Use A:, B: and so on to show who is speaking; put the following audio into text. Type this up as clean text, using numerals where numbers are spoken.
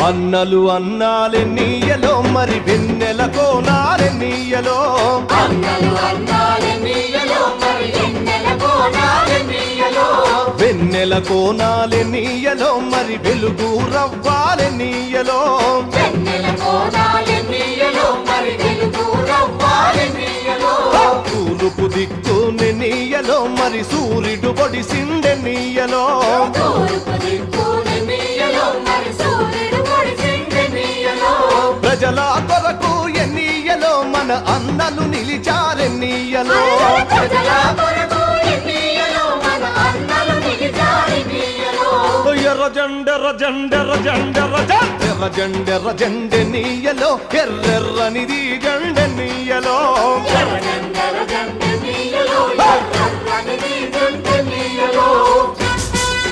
A: అన్నలు అన్నాలెన్నీయలో మరి వెన్నెల కోనాలెన్నీయలో వెన్నెల కోనాలెన్నీయలో మరి వెలుగు రవ్వాలెన్నీయలో తూర్పు దిక్కు నెన్నీయలో మరి సూర్యుడు పొడిసిందెన్నీయలో ప్రజల కొరకు ఎన్నీయలో మన అన్నలు నిలిచారెన్నీయలో ఎర్ర జెండెర్ర జెండెర్ర జెండెర్ర ఎర్ర జెండెర్ర జెండెన్నీయలో ఎర్రెర్రనిది జెండెన్నీయలో